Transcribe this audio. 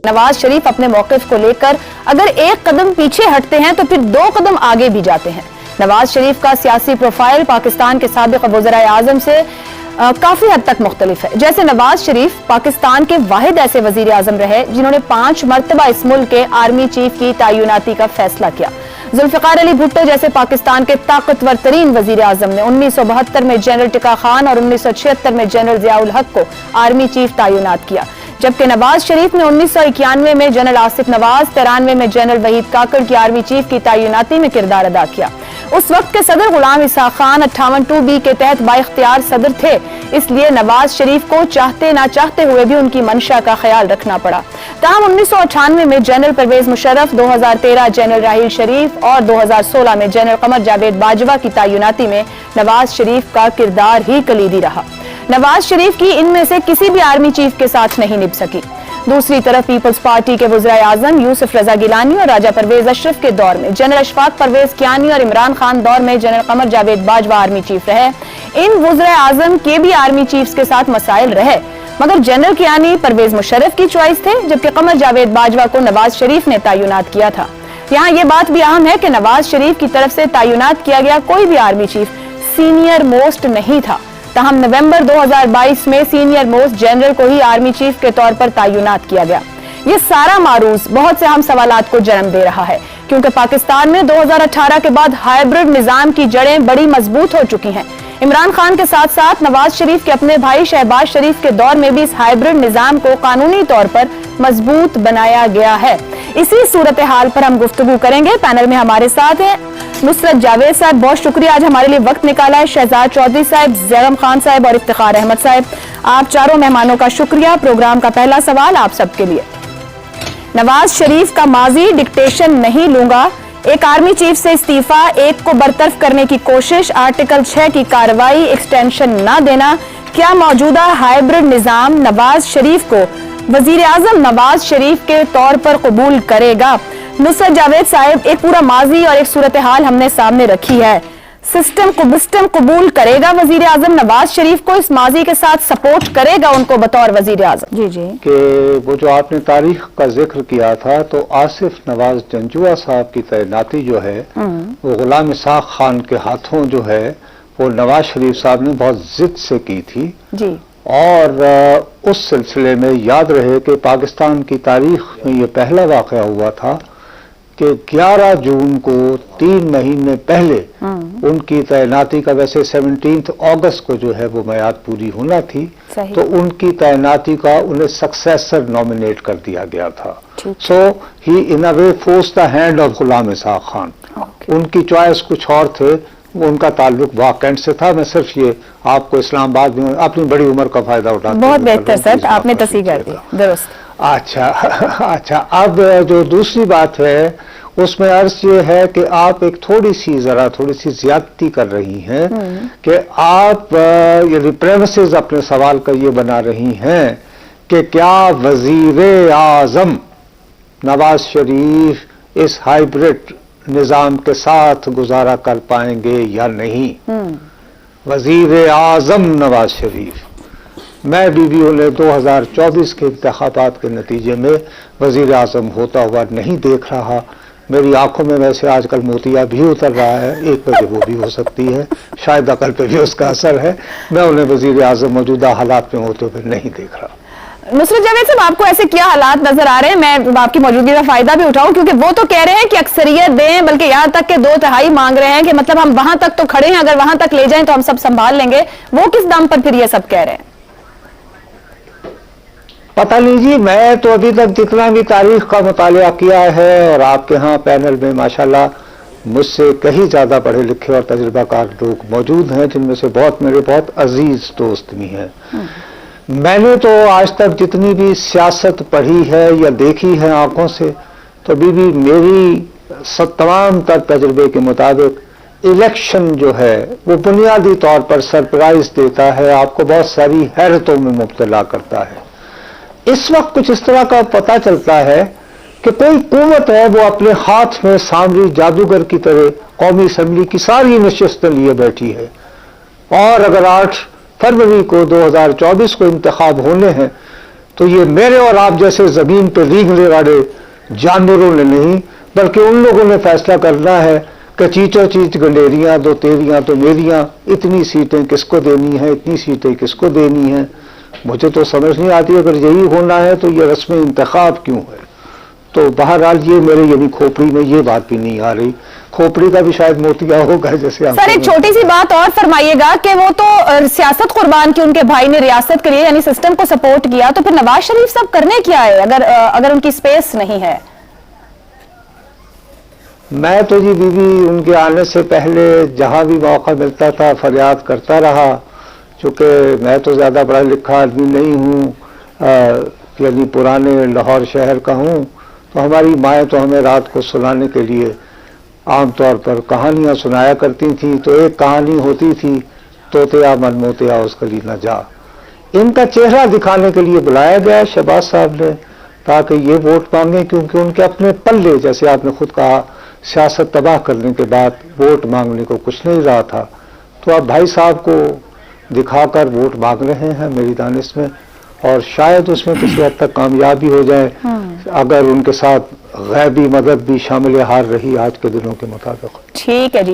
नवाज शरीफ अपने मौक़िफ़ को लेकर अगर एक कदम पीछे हटते हैं तो फिर 2 कदम आगे भी जाते हैं। नवाज शरीफ का सियासी प्रोफाइल पाकिस्तान के साबिक़ वज़ीर आज़म से काफी हद तक मुख्तलिफ है। जैसे नवाज शरीफ पाकिस्तान के वाहिद ऐसे वजीर आजम रहे जिन्होंने 5 मरतबा इस मुल्क के आर्मी चीफ की तैनाती का फैसला किया। जुल्फ़िकार अली भुट्टो जैसे पाकिस्तान के ताकतवर तरीन वजीर आजम ने 1972 में जनरल टिका खान और 1976 में जनरल ज़ियाउल हक को आर्मी चीफ तैनात किया, जबकि नवाज शरीफ ने 1991 में जनरल आसिफ नवाज, 93 में जनरल वहीद काकड़ की आर्मी चीफ की तैनाती में किरदार अदा किया। उस वक्त के सदर गुलाम ईसा खान 58(2)B के तहत बाइख्तियार सदर थे, इसलिए नवाज शरीफ को चाहते ना चाहते हुए भी उनकी मंशा का ख्याल रखना पड़ा। ताहम 1998 में जनरल परवेज मुशर्रफ, 2013 जनरल राहील शरीफ और 2016 में जनरल कमर जावेद बाजवा की तैनाती में नवाज शरीफ का किरदार ही कलीदी रहा। नवाज शरीफ की इनमें से किसी भी आर्मी चीफ के साथ नहीं निभ सकी। दूसरी तरफ पीपल्स पार्टी के वज़ीर आज़म यूसुफ रजा गिलानी और राजा परवेज अशरफ के दौर में जनरल अशफाक परवेज कियानी और इमरान खान दौर में general Qamar Javed Bajwa army chief रहे। इन वज़ीर आज़म के भी आर्मी चीफ्स के साथ मसाइल रहे, मगर जनरल कियानी परवेज मुशर्रफ की चॉइस थे, जबकि कमर जावेद बाजवा को नवाज शरीफ ने तैनात किया था। यहाँ ये बात भी अहम है कि नवाज शरीफ की तरफ से तैनात किया गया कोई भी आर्मी चीफ सीनियर मोस्ट नहीं था। ताहम नवंबर 2022 में सीनियर मोस्ट जनरल को ही आर्मी चीफ के तौर पर तैनात किया गया। ये सारा मारूज बहुत से अहम सवालात को जन्म दे रहा है, क्योंकि पाकिस्तान में 2018 के बाद हाइब्रिड निजाम की जड़ें बड़ी मजबूत हो चुकी हैं। इमरान खान के साथ साथ नवाज शरीफ के अपने भाई शहबाज शरीफ के दौर में भी इस हाइब्रिड निजाम को कानूनी तौर पर मजबूत बनाया गया है। इसी सूरत हाल पर हम गुफ्तगू करेंगे। पैनल में हमारे साथ है नुसरत जावेद साहब, बहुत शुक्रिया आज हमारे लिए वक्त निकाला है, शहजाद चौधरी साहब, जैगम खान साहब और इफ्तिखार अहमद साहब, आप चारों मेहमानों का शुक्रिया। प्रोग्राम का पहला सवाल आप सबके लिए। नवाज शरीफ का माजी डिक्टेशन नहीं लूंगा, एक आर्मी चीफ से इस्तीफा, एक को बरतरफ करने की कोशिश, आर्टिकल 6 की कार्रवाई, एक्सटेंशन न देना, क्या मौजूदा हाइब्रिड निजाम नवाज शरीफ को वजीर आजम नवाज शरीफ के तौर पर कबूल करेगा? नुसरत जावेद साहब, एक पूरा माजी और एक सूरत हाल हमने सामने रखी है, सिस्टम कबूल करेगा वजीर आजम नवाज शरीफ को, इस माजी के साथ सपोर्ट करेगा उनको बतौर वजीर आजम? जी जी, कि वो जो आपने तारीख का जिक्र किया था, तो आसिफ नवाज जंजुआ साहब की तैनाती जो है वो गुलाम इसाक खान के हाथों जो है वो नवाज शरीफ साहब ने बहुत जिद से की थी जी। और उस सिलसिले में याद रहे कि पाकिस्तान की तारीख में ये पहला वाक़या हुआ था कि 11 जून को 3 महीने पहले उनकी तैनाती का, वैसे 17 अगस्त को जो है वो मियाद पूरी होना थी, तो उनकी तैनाती का उन्हें सक्सेसर नॉमिनेट कर दिया गया था। So he in a way force the hand of Ghulam Ishaq Khan. उनकी चॉइस कुछ और थे, उनका ताल्लुक वाकैंट से था। मैं सिर्फ ये आपको इस्लामाबाद में अपनी बड़ी उम्र का फायदा उठाता, बहुत बेहतर सर, आपने तस्दीक कर दी, दुरुस्त। अच्छा, अब जो दूसरी बात है उसमें अर्ज ये है कि आप एक थोड़ी सी ज्यादती कर रही हैं कि आप ये प्रेमिसेस अपने सवाल का ये बना रही हैं कि क्या वजीर आजम नवाज शरीफ इस हाइब्रिड निजाम के साथ गुजारा कर पाएंगे या नहीं। वजीर आजम नवाज शरीफ, मैं बीबी उन्हें 2024 के इंतखाबात के नतीजे में वजीर आजम होता हुआ नहीं देख रहा। मेरी आंखों में वैसे आजकल मोतिया भी उतर रहा है, 1 बजे वो भी हो सकती है, शायद अकल पे भी उसका असर है। मैं उन्हें वजीर आजम मौजूदा हालात में होते हुए नहीं देख रहा। नुसरत जावेद साहब, आपको ऐसे क्या हालात नजर आ रहे हैं? मैं आपकी मौजूदगी का फायदा भी उठाऊं, क्योंकि वो तो कह रहे हैं कि अक्सरियत दें, बल्कि यहाँ तक के 2/3 मांग रहे हैं कि मतलब हम वहां तक तो खड़े हैं, अगर वहां तक ले जाएं तो हम सब संभाल लेंगे। वो किस दम पर फिर ये सब कह रहे हैं? पता लीजिए, मैं तो अभी तक जितना भी तारीख का मुतालिया किया है, और आपके यहाँ पैनल में माशाल्लाह मुझसे कहीं ज्यादा पढ़े लिखे और तजुर्बाकार लोग मौजूद हैं, जिनमें से मेरे बहुत अजीज दोस्त भी हैं। मैंने तो आज तक जितनी भी सियासत पढ़ी है या देखी है आंखों से, तो बीबी मेरी तमाम तर तजुर्बे के मुताबिक इलेक्शन जो है वो बुनियादी तौर पर सरप्राइज देता है, आपको बहुत सारी हैरतों में मुब्तला करता है। इस वक्त कुछ इस तरह का पता चलता है कि कोई हुकूमत है वो अपने हाथ में सामरी जादूगर की तरह कौमी असम्बली की सारी नशिस्तें लिए बैठी है, और अगर 8 फरवरी को 2024 को इंतखाब होने हैं تو یہ میرے اور آپ جیسے زمین پہ رینگنے والے جانوروں نے نہیں، بلکہ ان لوگوں نے فیصلہ کرنا ہے کہ چیچو چیچ گنڈیریاں دو تیریاں تو میریاں، اتنی سیٹیں کس کو دینی ہیں، اتنی سیٹیں کس کو دینی ہیں۔ مجھے تو سمجھ نہیں آتی، اگر یہی ہونا ہے تو یہ رسم انتخاب کیوں ہے؟ تو بہرحال یہ میرے یعنی کھوپڑی میں یہ بات بھی نہیں آ رہی، کھوپڑی کا بھی شاید موتیا ہوگا جیسے آپ سر ایک چھوٹی سی بات اور فرمائیے گا کہ وہ تو سیاست قربان کی ان کے بھائی نے ریاست کے لیے یعنی سسٹم کو سپورٹ کیا، تو پھر نواز شریف صاحب کرنے کیا ہے اگر ان کی سپیس نہیں ہے؟ میں تو جی بیوی ان کے آنے سے پہلے جہاں بھی موقع ملتا تھا فریاد کرتا رہا، چونکہ میں تو زیادہ پڑھا لکھا آدمی نہیں ہوں، یعنی پرانے لاہور شہر کا ہوں، تو ہماری مائیں تو ہمیں رات کو سلانے کے لیے عام طور پر کہانیاں سنایا کرتی تھیں، تو ایک کہانی ہوتی تھی توتیا من موتیا اس کلی نہ جا۔ ان کا چہرہ دکھانے کے لیے بلایا گیا شہباز صاحب نے تاکہ یہ ووٹ مانگیں، کیونکہ ان کے اپنے پلے جیسے آپ نے خود کہا سیاست تباہ کرنے کے بعد ووٹ مانگنے کو کچھ نہیں رہا تھا، تو آپ بھائی صاحب کو دکھا کر ووٹ مانگ رہے ہیں میری دانش میں، اور شاید اس میں کسی حد تک کامیابی ہو جائے اگر ان کے ساتھ غیبی مدد بھی شامل حال رہی آج کے دنوں کے مطابق۔ ٹھیک ہے جی۔